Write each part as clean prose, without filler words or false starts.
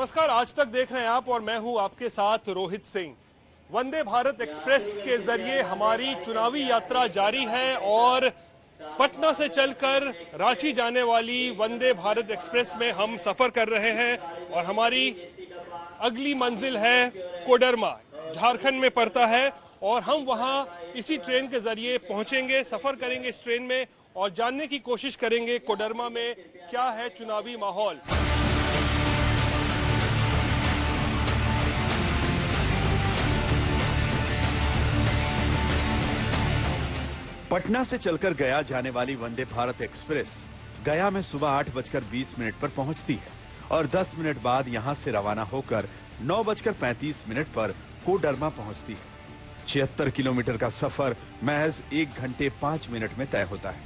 नमस्कार, आज तक देख रहे हैं आप और मैं हूं आपके साथ रोहित सिंह। वंदे भारत एक्सप्रेस के जरिए हमारी चुनावी यात्रा जारी है और पटना से चलकर रांची जाने वाली वंदे भारत एक्सप्रेस में हम सफर कर रहे हैं और हमारी अगली मंजिल है कोडरमा, झारखंड में पड़ता है और हम वहां इसी ट्रेन के जरिए पहुंचेंगे, सफर करेंगे इस ट्रेन में और जानने की कोशिश करेंगे कोडरमा में क्या है चुनावी माहौल। पटना से चलकर गया जाने वाली वंदे भारत एक्सप्रेस गया में सुबह 8:20 पर पहुंचती है और 10 मिनट बाद यहां से रवाना होकर 9:35 पर कोडरमा पहुंचती है। 76 किलोमीटर का सफर महज 1 घंटे 5 मिनट में तय होता है।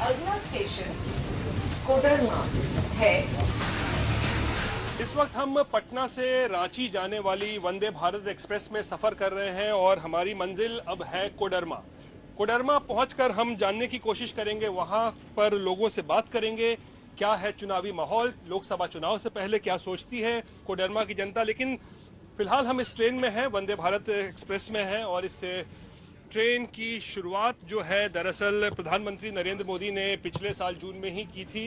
अगला स्टेशन कोडरमा है। इस वक्त हम पटना से रांची जाने वाली वंदे भारत एक्सप्रेस में सफर कर रहे हैं और हमारी मंजिल अब है कोडरमा। कोडरमा पहुंचकर हम जानने की कोशिश करेंगे, वहां पर लोगों से बात करेंगे क्या है चुनावी माहौल, लोकसभा चुनाव से पहले क्या सोचती है कोडरमा की जनता। लेकिन फिलहाल हम इस ट्रेन में हैं, वंदे भारत एक्सप्रेस में हैं और इस ट्रेन की शुरुआत जो है दरअसल प्रधानमंत्री नरेंद्र मोदी ने पिछले साल जून में ही की थी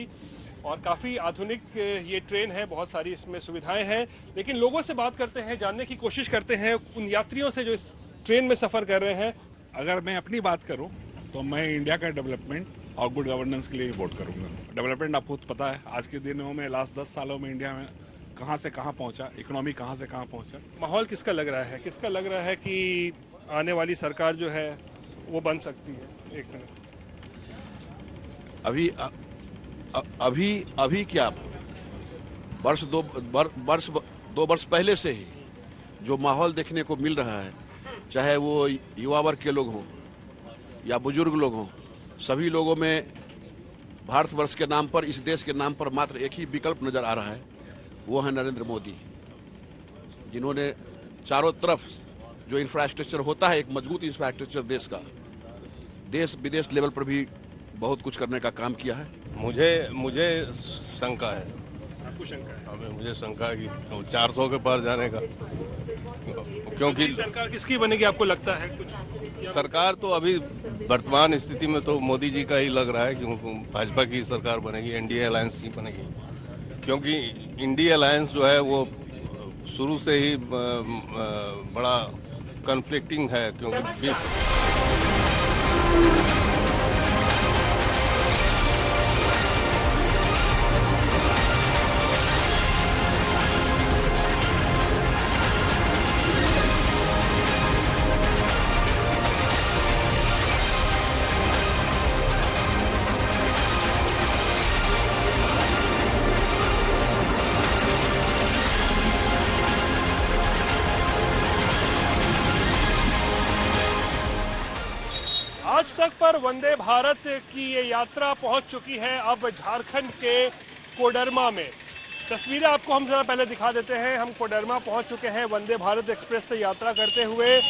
और काफ़ी आधुनिक ये ट्रेन है, बहुत सारी इसमें सुविधाएं हैं। लेकिन लोगों से बात करते हैं, जानने की कोशिश करते हैं उन यात्रियों से जो इस ट्रेन में सफ़र कर रहे हैं। अगर मैं अपनी बात करूं तो मैं इंडिया का डेवलपमेंट और गुड गवर्नेंस के लिए वोट करूंगा। डेवलपमेंट आपको पता है आज के दिनों में, लास्ट 10 सालों में इंडिया में कहां से कहां पहुंचा, इकोनॉमी कहां से कहां पहुंचा। माहौल किसका लग रहा है, किसका लग रहा है कि आने वाली सरकार जो है वो बन सकती है? एक मिनट, अभी क्या दो वर्ष पहले से ही जो माहौल देखने को मिल रहा है, चाहे वो युवा वर्ग के लोग हों या बुजुर्ग लोग हों, सभी लोगों में भारतवर्ष के नाम पर, इस देश के नाम पर मात्र एक ही विकल्प नजर आ रहा है, वो है नरेंद्र मोदी, जिन्होंने चारों तरफ जो इंफ्रास्ट्रक्चर होता है, एक मजबूत इंफ्रास्ट्रक्चर देश का, देश विदेश लेवल पर भी बहुत कुछ करने का काम किया है। मुझे शंका है। आपको शंका है? मुझे शंका है कि 400 के पार जाने का, क्योंकि सरकार किसकी बनेगी आपको लगता है? कुछ सरकार तो अभी वर्तमान स्थिति में तो मोदी जी का ही लग रहा है कि भाजपा की सरकार बनेगी, एनडीए अलायंस ही बनेगी, क्योंकि इंडिया अलायंस जो है वो शुरू से ही बड़ा कन्फ्लिक्टिंग है, क्योंकि आज तक पर वंदे भारत की ये यात्रा पहुंच चुकी है अब झारखंड के कोडरमा में। तस्वीरें आपको हम जरा पहले दिखा देते हैं। हम कोडरमा पहुंच चुके हैं वंदे भारत एक्सप्रेस से यात्रा करते हुए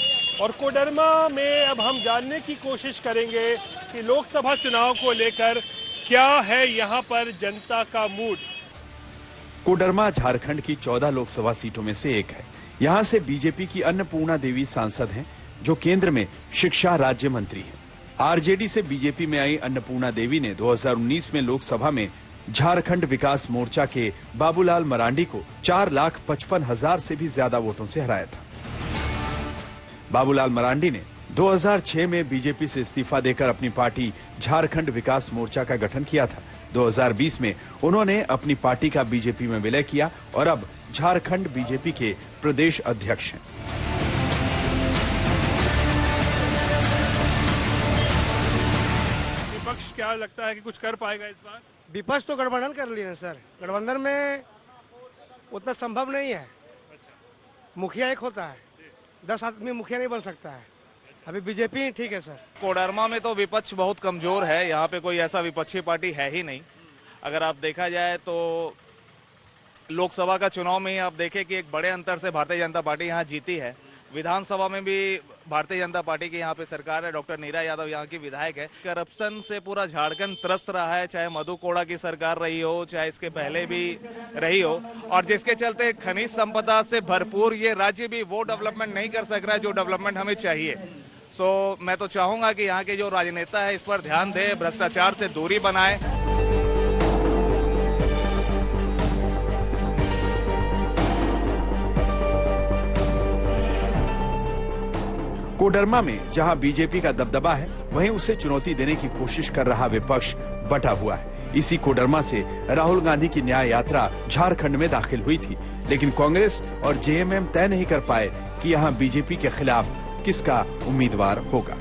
और कोडरमा में अब हम जानने की कोशिश करेंगे कि लोकसभा चुनाव को लेकर क्या है यहाँ पर जनता का मूड। कोडरमा झारखंड की 14 लोकसभा सीटों में से एक है। यहाँ से बीजेपी की अन्नपूर्णा देवी सांसद हैं, जो केंद्र में शिक्षा राज्य मंत्री हैं। आरजेडी से बीजेपी में आई अन्नपूर्णा देवी ने 2019 में लोकसभा में झारखंड विकास मोर्चा के बाबूलाल मरांडी को 4,55,000 से भी ज्यादा वोटों से हराया था। बाबूलाल मरांडी ने 2006 में बीजेपी से इस्तीफा देकर अपनी पार्टी झारखंड विकास मोर्चा का गठन किया था। 2020 में उन्होंने अपनी पार्टी का बीजेपी में विलय किया और अब झारखंड बीजेपी के प्रदेश अध्यक्ष हैं। विपक्ष क्या लगता है कि कुछ कर पाएगा इस बार? विपक्ष तो गठबंधन कर लिया सर, गठबंधन में उतना संभव नहीं है। मुखिया एक होता है, 10 आदमी मुखिया नहीं बन सकता है। अभी बीजेपी ठीक है सर। कोडरमा में तो विपक्ष बहुत कमजोर है, यहाँ पे कोई ऐसा विपक्षी पार्टी है ही नहीं। अगर आप देखा जाए तो लोकसभा का चुनाव में ही आप देखें कि एक बड़े अंतर से भारतीय जनता पार्टी यहाँ जीती है, विधानसभा में भी भारतीय जनता पार्टी की यहाँ पे सरकार है, डॉक्टर नीरा यादव यहाँ की विधायक है। करप्शन से पूरा झारखंड त्रस्त रहा है, चाहे मधु कोड़ा की सरकार रही हो, चाहे इसके पहले भी रही हो, और जिसके चलते खनिज संपदा से भरपूर ये राज्य भी वो डेवलपमेंट नहीं कर सक रहा है जो डेवलपमेंट हमें चाहिए। मैं तो चाहूंगा कि यहाँ के जो राजनेता है इस पर ध्यान दे, भ्रष्टाचार से दूरी बनाए। कोडरमा में जहां बीजेपी का दबदबा है, वहीं उसे चुनौती देने की कोशिश कर रहा विपक्ष बटा हुआ है। इसी कोडरमा से राहुल गांधी की न्याय यात्रा झारखंड में दाखिल हुई थी, लेकिन कांग्रेस और जेएमएम तय नहीं कर पाए कि यहां बीजेपी के खिलाफ किसका उम्मीदवार होगा।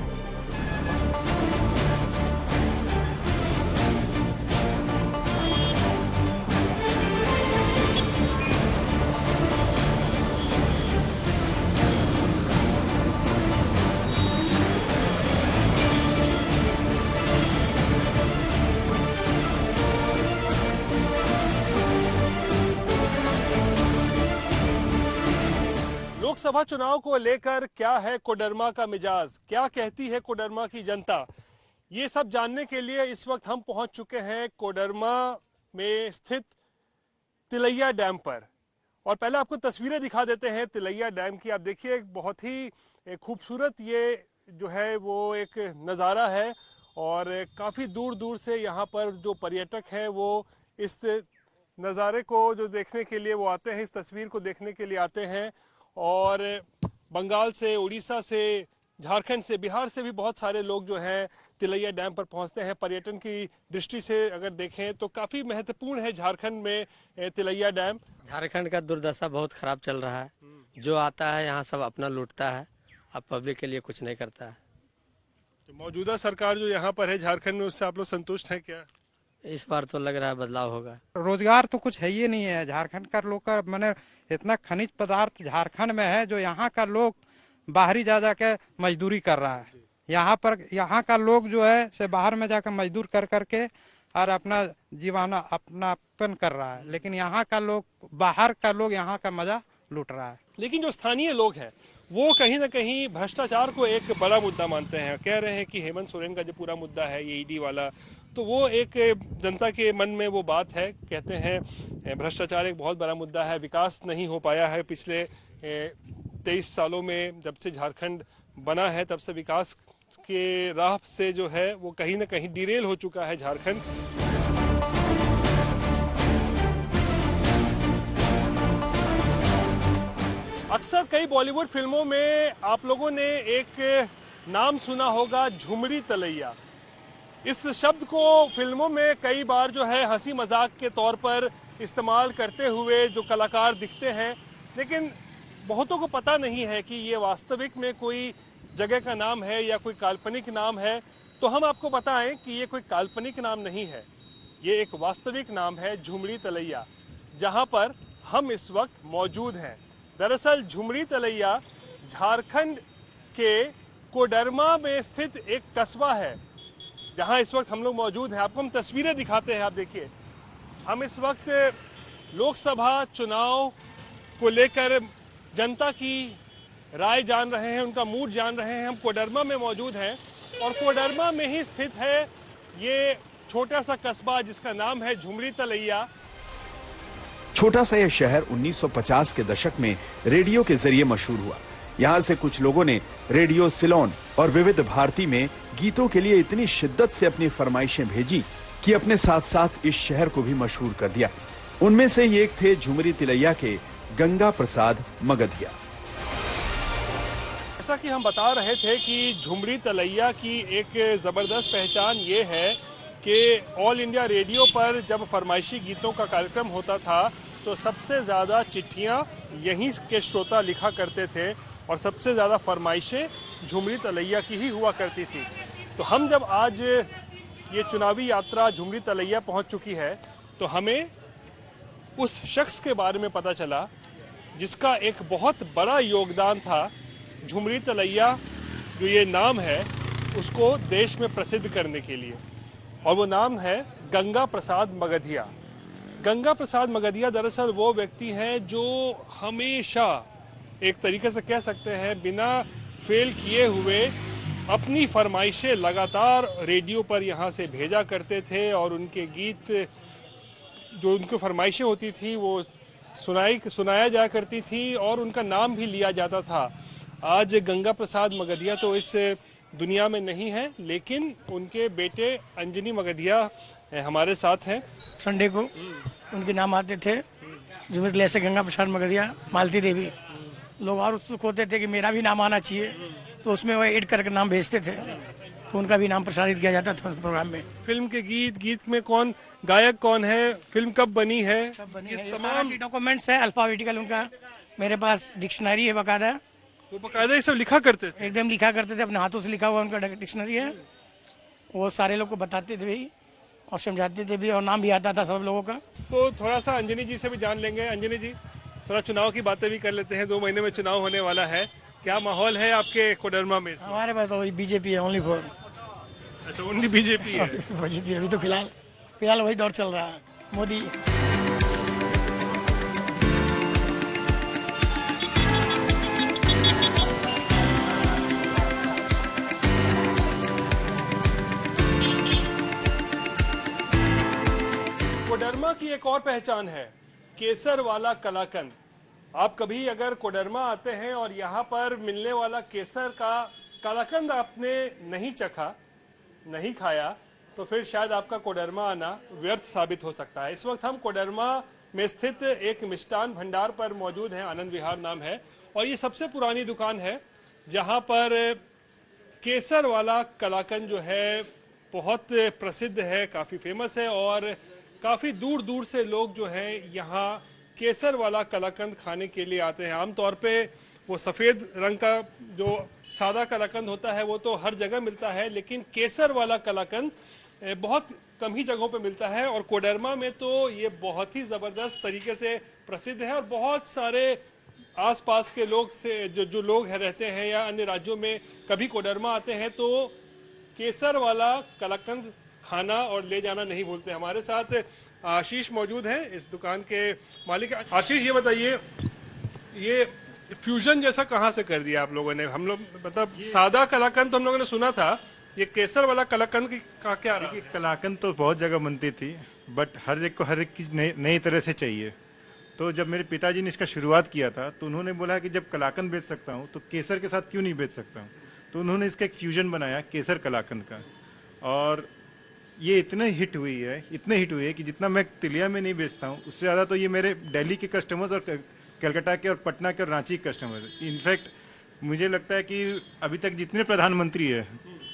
लोकसभा चुनाव को लेकर क्या है कोडरमा का मिजाज, क्या कहती है कोडरमा की जनता, ये सब जानने के लिए इस वक्त हम पहुंच चुके हैं कोडरमा में स्थित तिलैया डैम पर। और पहले आपको तस्वीरें दिखा देते हैं तिलैया डैम की। आप देखिए, एक बहुत ही खूबसूरत ये जो है वो एक नज़ारा है, और काफ़ी दूर दूर से यहाँ पर जो पर्यटक हैं वो इस नज़ारे को जो देखने के लिए वो आते हैं, इस तस्वीर को देखने के लिए आते हैं। और बंगाल से, उड़ीसा से, झारखंड से, बिहार से भी बहुत सारे लोग जो हैं तिलैया डैम पर पहुंचते हैं। पर्यटन की दृष्टि से अगर देखें तो काफ़ी महत्वपूर्ण है झारखंड में तिलैया डैम। झारखंड का दुर्दशा बहुत खराब चल रहा है, जो आता है यहाँ सब अपना लूटता है, अब पब्लिक के लिए कुछ नहीं करता है। तो मौजूदा सरकार जो यहाँ पर है झारखंड में, उससे आप लोग संतुष्ट हैं क्या? इस बार तो लग रहा है बदलाव होगा। रोजगार तो कुछ है ही नहीं है झारखंड का लोग का, मैंने इतना खनिज पदार्थ झारखंड में है जो यहाँ का लोग बाहरी जा जाके मजदूरी कर रहा है। यहाँ का लोग जो है से बाहर में जाकर मजदूर कर करके और अपना जीवाना अपनापन कर रहा है, लेकिन यहाँ का लोग, बाहर का लोग यहाँ का मजा लूट रहा है। लेकिन जो स्थानीय लोग हैं वो कहीं ना कहीं भ्रष्टाचार को एक बड़ा मुद्दा मानते हैं। कह रहे हैं कि हेमंत सोरेन का जो पूरा मुद्दा है ये ईडी वाला, तो वो एक जनता के मन में वो बात है। कहते हैं भ्रष्टाचार एक बहुत बड़ा मुद्दा है, विकास नहीं हो पाया है पिछले 23 सालों में। जब से झारखंड बना है तब से विकास के राह से जो है वो कहीं ना कहीं डिरेल हो चुका है झारखंड। अक्सर कई बॉलीवुड फिल्मों में आप लोगों ने एक नाम सुना होगा, झुमरी तलैया। इस शब्द को फिल्मों में कई बार जो है हंसी मजाक के तौर पर इस्तेमाल करते हुए जो कलाकार दिखते हैं, लेकिन बहुतों को पता नहीं है कि ये वास्तविक में कोई जगह का नाम है या कोई काल्पनिक नाम है। तो हम आपको बताएं कि ये कोई काल्पनिक नाम नहीं है, ये एक वास्तविक नाम है, झुमरी तलैया, जहां पर हम इस वक्त मौजूद हैं। दरअसल झुमरी तलैया झारखंड के कोडरमा में स्थित एक कस्बा है जहां इस वक्त हम लोग मौजूद हैं। आपको हम तस्वीरें दिखाते हैं। आप देखिए, हम इस वक्त लोकसभा चुनाव को लेकर जनता की राय जान रहे हैं, उनका मूड जान रहे हैं। हम कोडरमा में मौजूद हैं और कोडरमा में ही स्थित है ये छोटा सा कस्बा जिसका नाम है झुमरी तलैया। छोटा सा यह शहर 1950 के दशक में रेडियो के जरिए मशहूर हुआ। यहाँ से कुछ लोगों ने रेडियो सिलोन और विविध भारती में गीतों के लिए इतनी शिद्दत से अपनी फरमाइशें भेजी कि अपने साथ साथ इस शहर को भी मशहूर कर दिया। उनमें से एक थे झुमरी तिलैया के गंगा प्रसाद मगधिया। जैसा कि हम बता रहे थे कि झुमरी तलैया की एक जबरदस्त पहचान ये है कि ऑल इंडिया रेडियो पर जब फरमाइशी गीतों का कार्यक्रम होता था तो सबसे ज़्यादा चिट्ठियाँ यहीं के श्रोता लिखा करते थे और सबसे ज़्यादा फरमाइशें झुमरी तलैया की ही हुआ करती थी। तो हम जब आज ये चुनावी यात्रा झुमरी तलैया पहुंच चुकी है तो हमें उस शख्स के बारे में पता चला जिसका एक बहुत बड़ा योगदान था झुमरी तलैया जो ये नाम है उसको देश में प्रसिद्ध करने के लिए, और वो नाम है गंगा प्रसाद मगधिया। गंगा प्रसाद मगधिया दरअसल वो व्यक्ति हैं जो हमेशा एक तरीके से कह सकते हैं बिना फेल किए हुए अपनी फरमाइशें लगातार रेडियो पर यहाँ से भेजा करते थे और उनके गीत जो उनकी फरमाइशें होती थी वो सुनाया जाया करती थी और उनका नाम भी लिया जाता था। आज गंगा प्रसाद मगधिया तो इस दुनिया में नहीं है, लेकिन उनके बेटे अंजनी मगधिया हमारे साथ हैं। संडे को उनके नाम आते थे, जुबिले से गंगा प्रसाद मगधिया, मालती देवी। लोग और उत्सुक होते थे कि मेरा भी नाम आना चाहिए, तो उसमें वो एड करके नाम भेजते थे, तो उनका भी नाम प्रसारित किया जाता था उस प्रोग्राम में। फिल्म के गीत में कौन गायक कौन है, फिल्म कब बनी है, तमाम डॉक्यूमेंट्स है, अल्फाबेटिकल उनका मेरे पास डिक्शनरी है बकायदा। वो बकायदा ये सब लिखा करते थे, एकदम लिखा करते थे, अपने हाथों से लिखा हुआ उनका डिक्शनरी है। वो सारे लोग को बताते थे भी और समझाते थे भी और नाम भी आता था सब लोगों का। तो थोड़ा सा अंजनी जी से भी जान लेंगे। अंजनी जी, थोड़ा चुनाव की बातें भी कर लेते हैं। 2 महीने में चुनाव होने वाला है, क्या माहौल है आपके कोडरमा में? हमारे पास तो बीजेपी है, ओनली फॉर। अच्छा, ओनली बीजेपी है? बीजेपी अभी तो फिलहाल वही दौर चल रहा है, मोदी। कोडरमा की एक और पहचान है, केसर वाला कलाकंद। आप कभी अगर कोडरमा आते हैं और यहाँ पर मिलने वाला केसर का कलाकंद आपने नहीं चखा, नहीं खाया, तो फिर शायद आपका कोडरमा आना व्यर्थ साबित हो सकता है। इस वक्त हम कोडरमा में स्थित एक मिष्ठान भंडार पर मौजूद हैं, आनंद विहार नाम है, और ये सबसे पुरानी दुकान है जहाँ पर केसर वाला कलाकंद जो है बहुत प्रसिद्ध है, काफ़ी फेमस है और काफ़ी दूर दूर से लोग जो हैं यहाँ केसर वाला कलाकंद खाने के लिए आते हैं। आमतौर पे वो सफ़ेद रंग का जो सादा कलाकंद होता है वो तो हर जगह मिलता है, लेकिन केसर वाला कलाकंद बहुत कम ही जगहों पे मिलता है और कोडरमा में तो ये बहुत ही ज़बरदस्त तरीके से प्रसिद्ध है और बहुत सारे आसपास के लोग से जो लोग रहते हैं या अन्य राज्यों में कभी कोडरमा आते हैं तो केसर वाला कलाकंद खाना और ले जाना नहीं भूलते। हमारे साथ आशीष मौजूद हैं, इस दुकान के मालिक। आशीष, ये बताइए, ये फ्यूजन जैसा कहाँ से कर दिया आप लोगों ने? हम लोग मतलब सादा कलाकंद तो हम लोगों ने सुना था, ये केसर वाला कलाकंद का क्या रहा? कलाकंद तो बहुत जगह बनती थी, बट हर एक चीज नई तरह से चाहिए। तो जब मेरे पिताजी ने इसका शुरुआत किया था तो उन्होंने बोला कि जब कलाकंद बेच सकता हूँ तो केसर के साथ क्यों नहीं बेच सकता हूँ, तो उन्होंने इसका एक फ्यूजन बनाया केसर कलाकंद का, और ये इतने हिट हुई है कि जितना मैं तिलिया में नहीं बेचता हूँ उससे ज़्यादा तो ये मेरे दिल्ली के कस्टमर्स और कलकत्ता के और पटना के और रांची के कस्टमर्स, इनफैक्ट मुझे लगता है कि अभी तक जितने प्रधानमंत्री है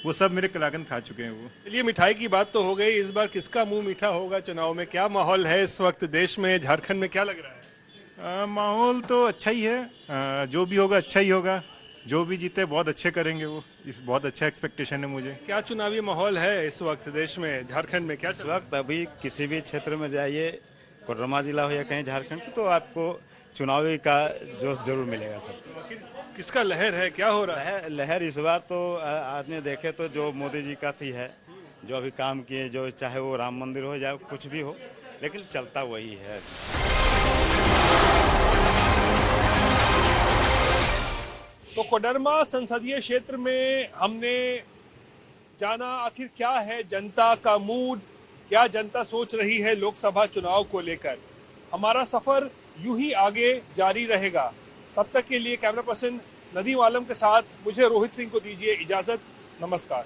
वो सब मेरे कलाकंद खा चुके हैं। वो चलिए, मिठाई की बात तो हो गई, इस बार किसका मुंह मीठा होगा चुनाव में? क्या माहौल है इस वक्त देश में, झारखंड में क्या लग रहा है? माहौल तो अच्छा ही है, जो भी होगा अच्छा ही होगा, जो भी जीते बहुत अच्छे करेंगे वो, इस बहुत अच्छा एक्सपेक्टेशन है मुझे। क्या चुनावी माहौल है इस वक्त देश में, झारखंड में क्या इस वक्त? अभी किसी भी क्षेत्र में जाइए, कोडरमा जिला हो या कहीं झारखंड की, तो आपको चुनावी का जोश जरूर मिलेगा सर। किसका लहर है, क्या हो रहा है? लहर इस बार तो आपने देखे तो जो मोदी जी का थी है, जो अभी काम किए, जो चाहे वो राम मंदिर हो जाए कुछ भी हो, लेकिन चलता वही है। तो कोडरमा संसदीय क्षेत्र में हमने जाना आखिर क्या है जनता का मूड, क्या जनता सोच रही है लोकसभा चुनाव को लेकर। हमारा सफर यूं ही आगे जारी रहेगा। तब तक के लिए कैमरा पर्सन नदीम आलम के साथ मुझे रोहित सिंह को दीजिए इजाजत। नमस्कार।